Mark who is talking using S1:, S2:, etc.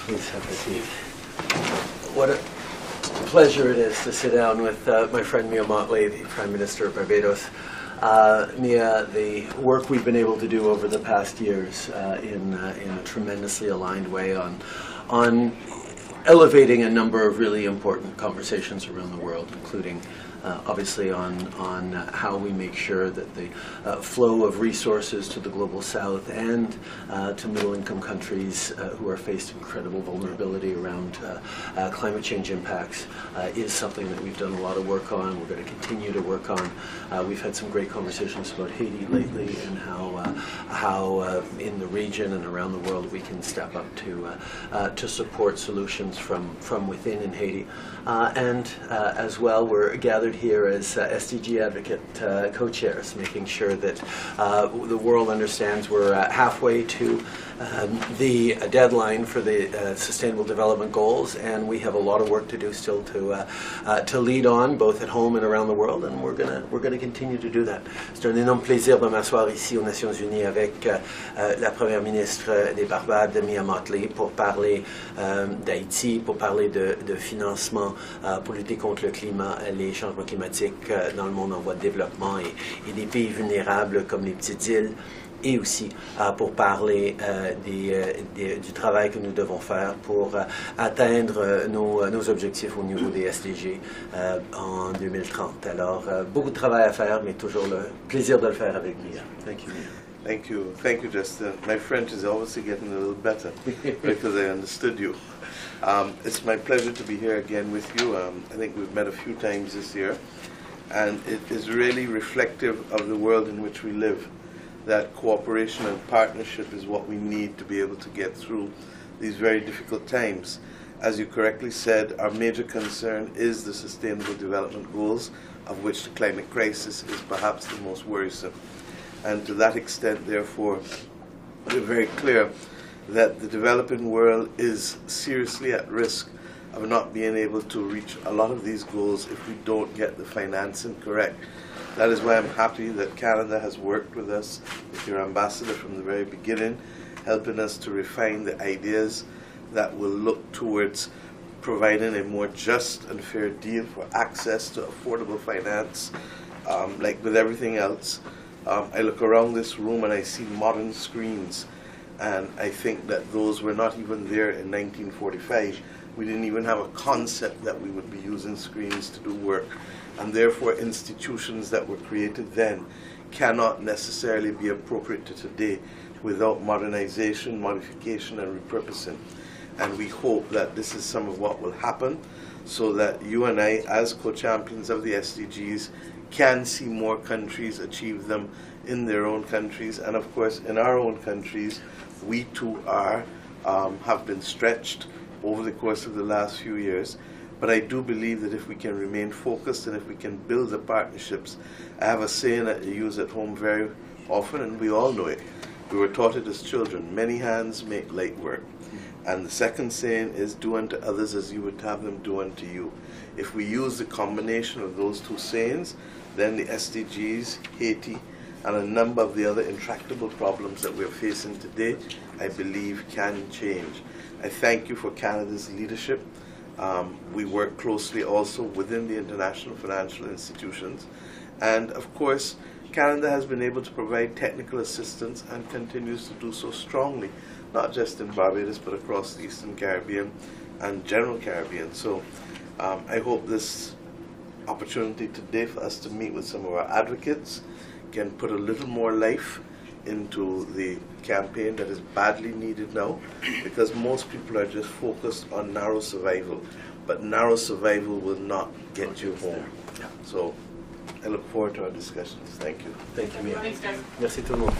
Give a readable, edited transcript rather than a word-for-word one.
S1: Please have a seat. What a pleasure it is to sit down with my friend Mia Mottley, the Prime Minister of Barbados. Mia, the work we've been able to do over the past years in a tremendously aligned way on elevating a number of really important conversations around the world, including obviously on how we make sure that the flow of resources to the global south and to middle-income countries who are faced with incredible vulnerability around climate change impacts is something that we've done a lot of work on. We're going to continue to work on. We've had some great conversations about Haiti lately and how in the region and around the world we can step up to support solutions from within in Haiti. And as well, we're gathered here as SDG Advocate co-chairs, making sure that the world understands we're halfway to the deadline for the Sustainable Development Goals, and we have a lot of work to do still to lead on, both at home and around the world, and we're gonna continue to do that. C'est un énorme plaisir de m'asseoir ici aux Nations Unies avec la Première ministre des Barbades, Mia Mottley, pour parler d'Haïti, pour parler de financement pour lutter contre le climat, les changements climatiques dans le monde en voie de développement et des pays vulnérables comme les petites îles, et aussi pour parler du travail que nous devons faire pour atteindre nos objectifs au niveau des SDG en 2030. Alors, beaucoup de travail à faire, mais toujours le plaisir de le faire avec Mia. Thank you, Mia.
S2: Thank you. Thank you, Justin. My French is obviously getting a little better because I understood you. It's my pleasure to be here again with you. I think we've met a few times this year, and it is really reflective of the world in which we live, that cooperation and partnership is what we need to be able to get through these very difficult times. As you correctly said, our major concern is the Sustainable Development Goals, of which the climate crisis is perhaps the most worrisome. And to that extent, therefore, we're very clear that the developing world is seriously at risk of not being able to reach a lot of these goals if we don't get the financing correct. That is why I'm happy that Canada has worked with us, with your ambassador from the very beginning, helping us to refine the ideas that will look towards providing a more just and fair deal for access to affordable finance. Like with everything else, I look around this room and I see modern screens, and I think that those were not even there in 1945. We didn't even have a concept that we would be using screens to do work, and therefore institutions that were created then cannot necessarily be appropriate to today without modernization, modification, and repurposing. And we hope that this is some of what will happen, so that you and I, as co-champions of the SDGs, can see more countries achieve them in their own countries. And of course, in our own countries, we too have been stretched over the course of the last few years. But I do believe that if we can remain focused and if we can build the partnerships, I have a saying that I use at home very often, and we all know it. We were taught it as children: many hands make light work. And the second saying is, do unto others as you would have them do unto you. If we use the combination of those two sayings, then the SDGs, Haiti, and a number of the other intractable problems that we're facing today, I believe, can change. I thank you for Canada's leadership. We work closely also within the international financial institutions. And of course, Canada has been able to provide technical assistance and continues to do so strongly, not just in Barbados, but across the Eastern Caribbean and General Caribbean. So I hope this opportunity today for us to meet with some of our advocates can put a little more life into the campaign that is badly needed now, because most people are just focused on narrow survival, but narrow survival will not get you home. So I look forward to our discussions. Thank you.
S1: Thank you, Mia. Merci tout le monde.